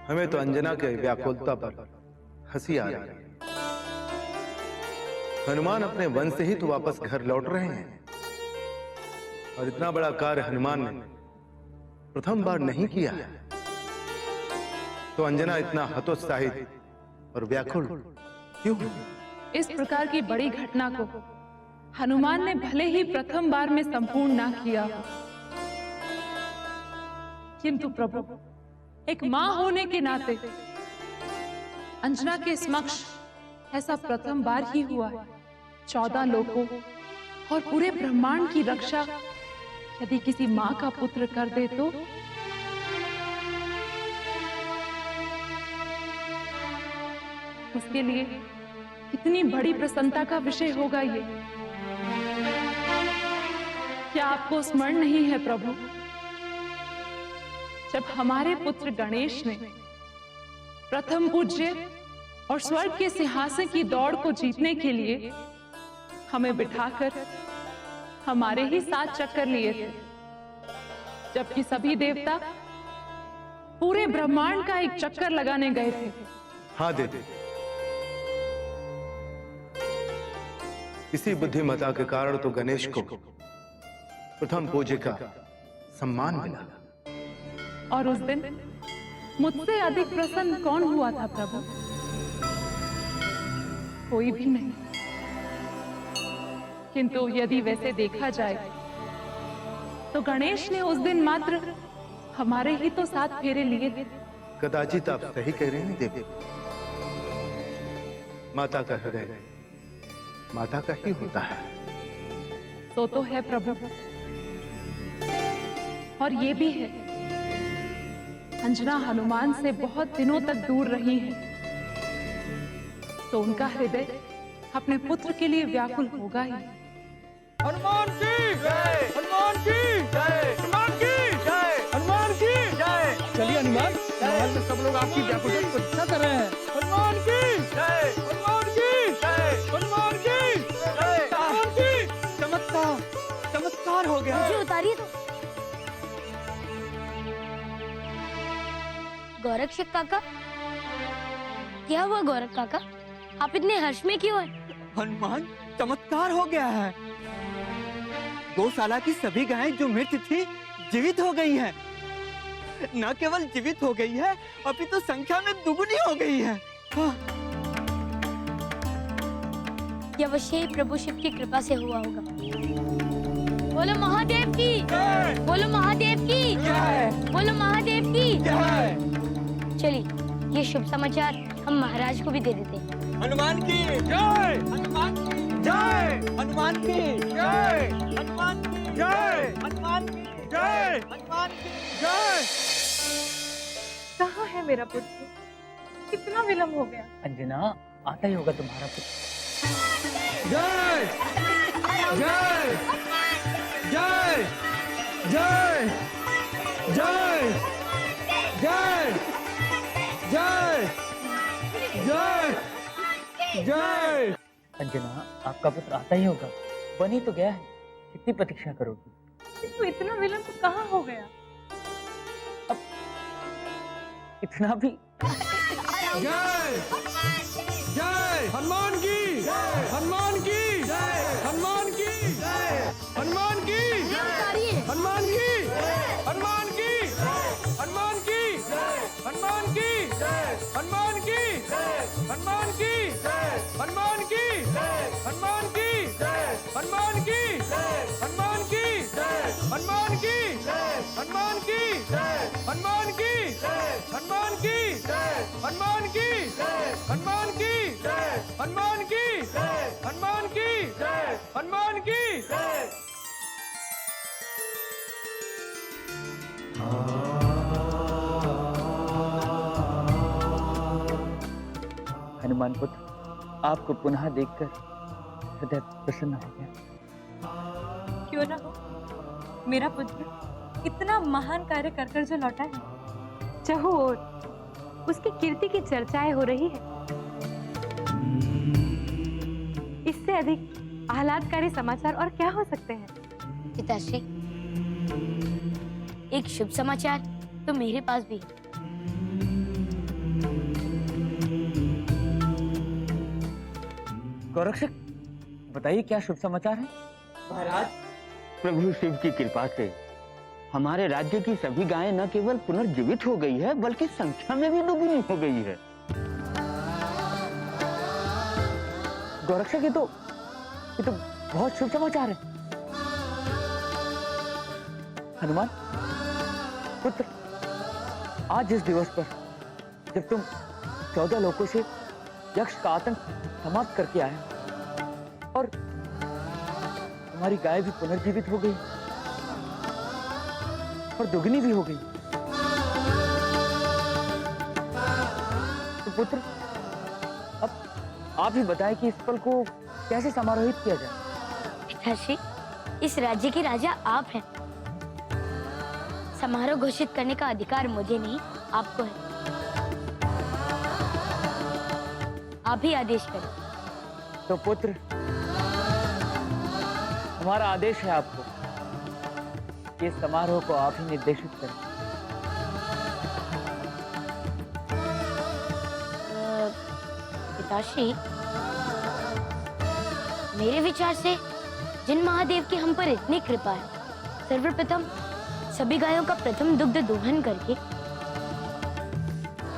हमें तो अंजना के व्याकुलता पर हंसी आ रही है। हनुमान अपने वन से ही तो वापस घर लौट रहे हैं और इतना बड़ा कार्य हनुमान ने प्रथम बार नहीं किया है, तो अंजना इतना हतोत्साहित और व्याकुल क्यों? इस प्रकार की बड़ी घटना को हनुमान ने भले ही प्रथम बार में संपूर्ण ना किया हो, किंतु प्रभु, एक मां होने के नाते अंजना के समक्ष ऐसा प्रथम बार ही हुआ है। 14 लोगों और पूरे ब्रह्मांड की रक्षा यदि किसी माँ का पुत्र कर दे तो उसके लिए कितनी बड़ी प्रसन्नता का विषय होगा ये। क्या आपको स्मरण नहीं है प्रभु, जब हमारे पुत्र गणेश ने प्रथम पूज्य और स्वर्ग के सिंहासन की दौड़ को जीतने के लिए हमें बिठाकर हमारे ही 7 चक्कर लिए थे, जबकि सभी देवता पूरे ब्रह्मांड का एक चक्कर लगाने गए थे। हाँ दीदी, इसी बुद्धिमता के कारण तो गणेश को प्रथम पूज्य का सम्मान मिला। और उस दिन मुझसे अधिक प्रसन्न कौन हुआ था प्रभु? कोई भी नहीं। किंतु यदि वैसे देखा जाए तो गणेश ने उस दिन मात्र हमारे ही तो 7 फेरे लिए थे। कदाचित आप सही कह रहे हैं देवी। माता का हृदय माता का ही होता है। तो है प्रभु, और ये भी है, अंजना हनुमान से बहुत दिनों तक दूर रही है, तो उनका हृदय अपने पुत्र के लिए व्याकुल होगा ही। हनुमान की जय, हनुमान की जय, हनुमान की जय, हनुमान की जय। चलिए हनुमान, महल में सब लोग आपकी व्याकुलता की प्रतीक्षा कर रहे हैं। हनुमान की जय, हनुमान की जय, हनुमान की जय, हनुमान की। चमत्कार, चमत्कार हो गया। मुझे उतारिए तो। गोरक्षक काका, क्या हुआ गोरख काका? आप इतने हर्ष में क्यों हैं? हनुमान, चमत्कार हो गया है। गौशाला की सभी गायें जो मृत थी जीवित हो गई हैं। न केवल जीवित हो गई है, अभी तो संख्या में दुगुनी हो गई है। हाँ। यह अवश्य ही प्रभु शिव की कृपा से हुआ होगा। बोलो महादेव की जय, बोलो महादेव की जय, बोलो महादेव की जय। चलिए ये शुभ समाचार हम महाराज को भी दे देते हैं। हनुमान की जय, हनुमान की जय, हनुमान की जय, हनुमान की जय, हनुमान की जय, हनुमान की जय। कहाँ है मेरा पुत्र? कितना विलंब हो गया। अंजना, आता ही होगा तुम्हारा पुत्र। जय, जय, जय, जय, जय, जय, जय, जय, जय। अंजना, आपका पुत्र आता ही होगा, बन ही तो गया है, कितनी प्रतीक्षा करोगी? किंतु इतना विलंब कहाँ हो गया? अब इतना भी। जय, जय, हनुमान की जय, हनुमान की जय, हनुमान की जय, हनुमान की जय, हनुमान की, हनुमान की, हनुमान की, हनुमान की, हनुमान की, हनुमान की, हनुमान की, हनुमान की, हनुमान की, हनुमान की, हनुमान की, हनुमान की, हनुमान की, हनुमान की, हनुमान की, हनुमान की, हनुमान की, हनुमान की, हनुमान की। हनुमान पुत्र, आपको पुनः देखकर हृदय प्रसन्न हो गया। क्यों ना हो, मेरा पुत्र इतना महान कार्य कर कर जो लौटा है, चाहो और उसकी कीर्ति की चर्चाएं हो रही है। इससे अधिक आह्लादकारी समाचार और क्या हो सकते हैं? पिताश्री, एक शुभ समाचार तो मेरे पास भी है। गौरक्षक, बताइए क्या शुभ समाचार है? महाराज, प्रभु शिव की कृपा से हमारे राज्य की सभी गायें न केवल पुनर्जीवित हो गई है, बल्कि संख्या में भी दुगुनी हो गई है। गौरक्षक, ये तो बहुत शुभ समाचार है। हनुमान पुत्र, आज इस दिवस पर जब तुम 14 लोगों से यक्ष का आतंक समाप्त करके आया हूं। और तुम्हारी गाय भी पुनर्जीवित हो गई और दुगनी भी हो गई। तो पुत्र, अब आप ही बताएं कि इस पल को कैसे समारोहित किया जाए। पिताश्री, इस राज्य के राजा आप हैं। समारोह घोषित करने का अधिकार मुझे नहीं, आपको है। आप ही आदेश करें। तो पुत्र, हमारा आदेश है आपको कि इस समारोह को आप ही निर्देशित करें। पिताश्री, मेरे विचार से जिन महादेव की हम पर इतनी कृपा है, सर्वप्रथम सभी गायों का प्रथम दुग्ध दोहन करके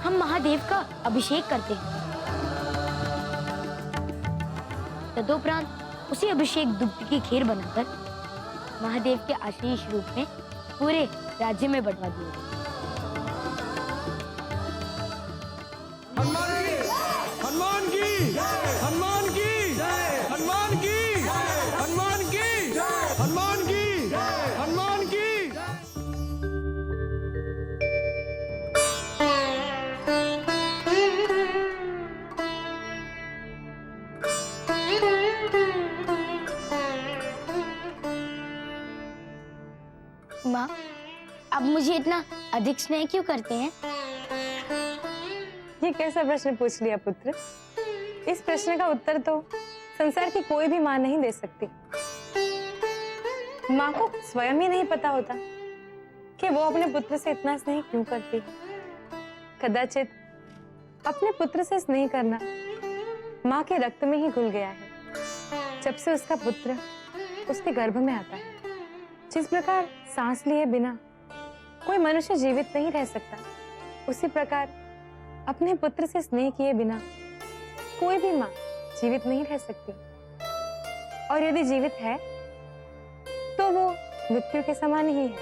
हम महादेव का अभिषेक करते हैं। तदोपरांत उसी अभिषेक दुग्ध की खीर बनाकर महादेव के आशीष रूप में पूरे राज्य में बंटवा दिए। हनुमान की, हनुमान की, हनुमान की, हनुमान की, हनुमान की, हनुमान की। माँ, आप मुझे इतना अधिक स्नेह क्यों करते हैं? ये कैसा प्रश्न पूछ लिया पुत्र। इस प्रश्न का उत्तर तो संसार की कोई भी माँ नहीं दे सकती। माँ को स्वयं ही नहीं पता होता कि वो अपने पुत्र से इतना स्नेह क्यों करती है। कदाचित अपने पुत्र से स्नेह करना माँ के रक्त में ही घुल गया है। जब से उसका पुत्र उसके गर्भ में आता है, जिस प्रकार सांस लिए बिना कोई मनुष्य जीवित नहीं रह सकता, उसी प्रकार अपने पुत्र से स्नेह किए बिना कोई भी माँ जीवित नहीं रह सकती। और यदि जीवित है तो वो मृत्यु के समान ही है।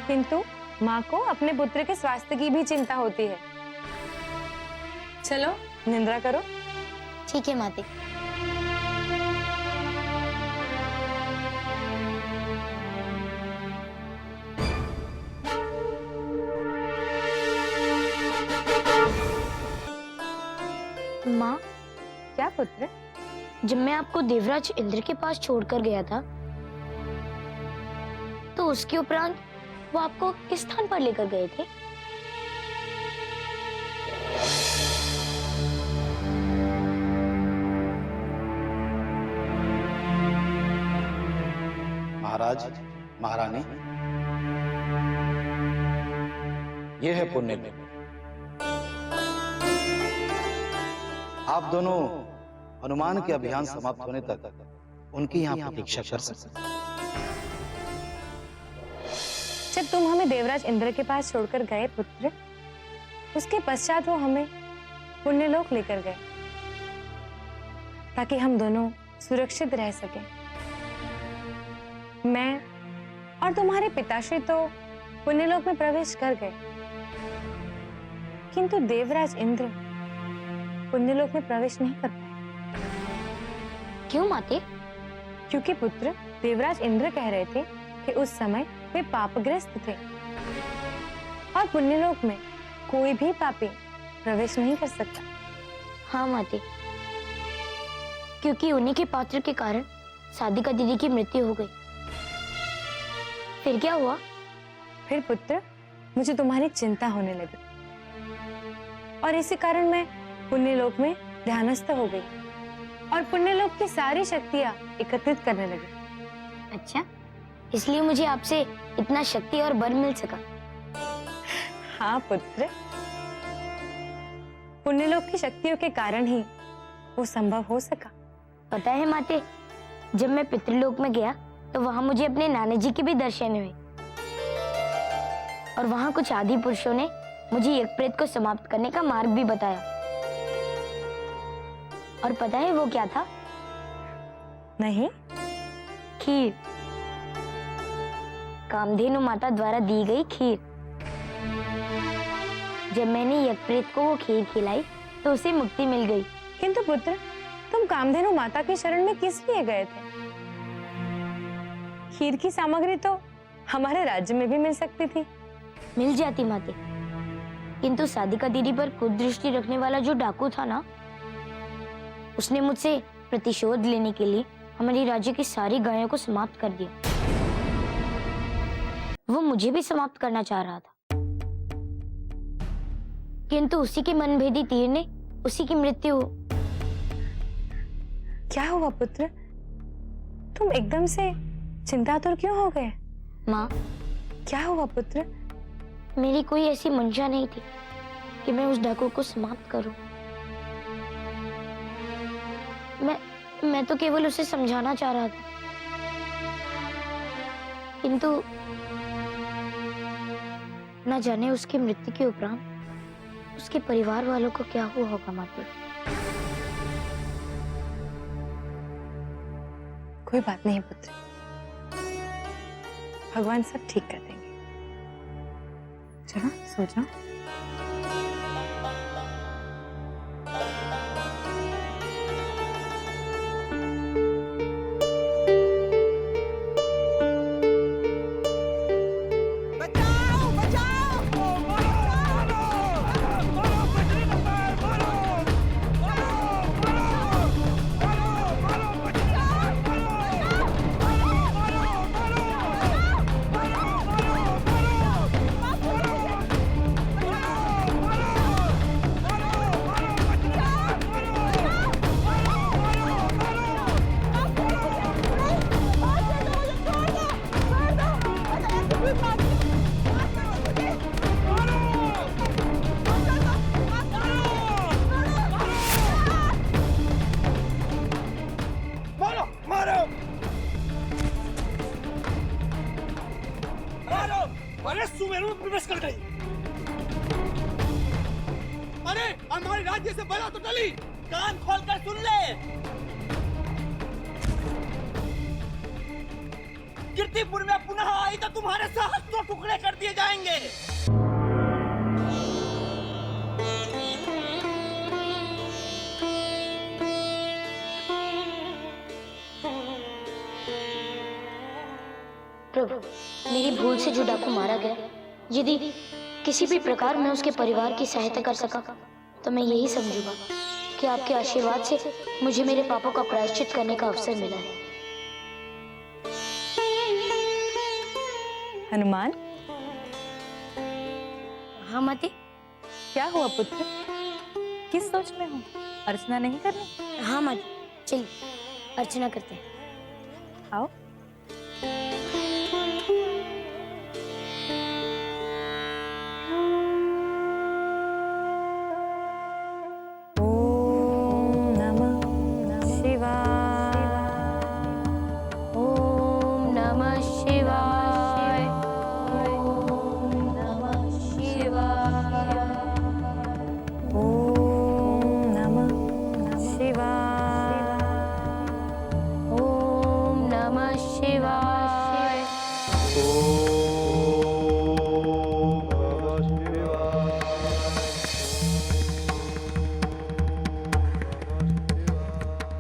किंतु माँ को अपने पुत्र के स्वास्थ्य की भी चिंता होती है। चलो निद्रा करो। ठीक है माते। माँ, क्या पुत्र? जब मैं आपको देवराज इंद्र के पास छोड़कर गया था, तो उसके उपरांत वो आपको किस स्थान पर लेकर गए थे? महाराज, महारानी, ये है पुण्य लोक। आप दोनों हनुमान के अभियान समाप्त होने तक उनकी यहाँ प्रतीक्षा कर सकते। जब तुम हमें देवराज इंद्र के पास छोड़कर गए पुत्र, उसके पश्चात वो हमें पुण्यलोक लेकर गए ताकि हम दोनों सुरक्षित रह सकें। मैं और तुम्हारे पिताश्री तो पुण्यलोक में प्रवेश कर गए, किंतु देवराज इंद्र पुण्यलोक में प्रवेश नहीं कर पाए। क्यों माते? क्योंकि पुत्र, देवराज इंद्र कह रहे थे कि उस समय वे पापग्रस्त थे और पुण्यलोक में कोई भी पापी प्रवेश नहीं कर सकता। हाँ माते, क्योंकि उन्हीं के पात्र के कारण साधिका दीदी की मृत्यु हो गई। फिर क्या हुआ? फिर पुत्र, मुझे तुम्हारी चिंता होने लगी और इसी कारण मैं पुण्यलोक में ध्यानस्थ हो गई और पुण्यलोक की सारी शक्तियां एकत्रित करने लगी। अच्छा, इसलिए मुझे आपसे इतना शक्ति और बल मिल सका। हाँ पुत्र, पुण्यलोक की शक्तियों के कारण ही वो संभव हो सका। पता है माते, जब मैं पितृलोक में गया तो वहां मुझे अपने नाना जी के भी दर्शन हुए और वहां कुछ आदि पुरुषों ने मुझे यज्ञ को समाप्त करने का मार्ग भी बताया। और पता है वो क्या था? नहीं। खीर, कामधेनु माता द्वारा दी गई खीर। जब मैंने यज्ञप्रेत को वो खीर खिलाई तो उसे मुक्ति मिल गई। किंतु पुत्र, तुम कामधेनु माता की शरण में किस लिए गए थे? खीर की सामग्री तो हमारे राज्य में भी मिल सकती थी। मिल जाती माते, किंतु साधिका दीदी पर कुदृष्टि रखने वाला जो डाकू था ना, उसने मुझसे प्रतिशोध लेने के लिए हमारी राज्य की सारी गायों को समाप्त कर दिया। वो मुझे भी समाप्त करना चाह रहा था, किंतु उसी के मनभेदी तीर ने उसी की मृत्यु। क्या हुआ पुत्र? तुम एकदम से चिंतातुर क्यों हो गए? माँ, क्या हुआ पुत्र? मेरी कोई ऐसी मंशा नहीं थी कि मैं उस डाकू को समाप्त करूं। मैं तो केवल उसे समझाना चाह रहा था, किंतु न जाने उसकी मृत्यु के उपरांत उसके परिवार वालों को क्या हुआ होगा माता। कोई बात नहीं पुत्र, भगवान सब ठीक कर देंगे। चलो सो जाओ। अरे सुमेरु में प्रवेश कर गई। अरे हमारे राज्य से बला तो टली। कान खोलकर सुन ले। कीर्तिपुर में पुनः आई तो तुम्हारे सहस्त्रों टुकड़े कर दिए जाएंगे। प्रभु, मेरी भूल से जो डाकू मारा गया, यदि किसी भी प्रकार मैं उसके परिवार की सहायता कर सका तो मैं यही समझूंगा कि आपके आशीर्वाद से मुझे मेरे पापों का प्रायश्चित करने का अवसर मिला है। हनुमान। हाँ माते। क्या हुआ पुत्र? किस सोच में हो? अर्चना नहीं करनी? हाँ माते, चलिए अर्चना करते हैं। आओ।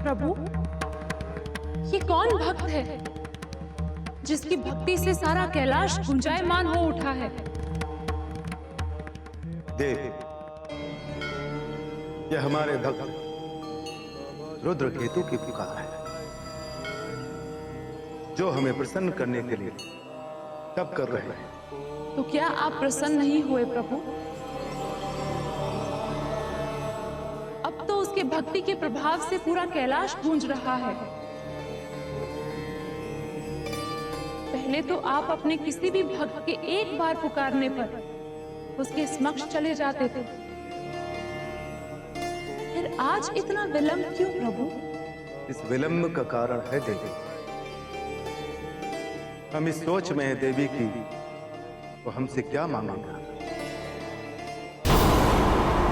प्रभु, ये कौन भक्त है जिसकी भक्ति से सारा कैलाश गुंजायमान हो उठा है? देव, यह हमारे भक्त रुद्रकेतु की पुकार है, जो हमें प्रसन्न करने के लिए तप कर रहे हैं। तो क्या आप प्रसन्न नहीं हुए प्रभु? अब तो उसके भक्ति के प्रभाव से पूरा कैलाश गूंज रहा है। पहले तो आप अपने किसी भी भक्त के एक बार पुकारने पर उसके समक्ष चले जाते थे, फिर आज इतना विलंब क्यों प्रभु? इस विलंब का कारण है देवी, हम इस सोच में है देवी की वो हमसे क्या मांगेगा।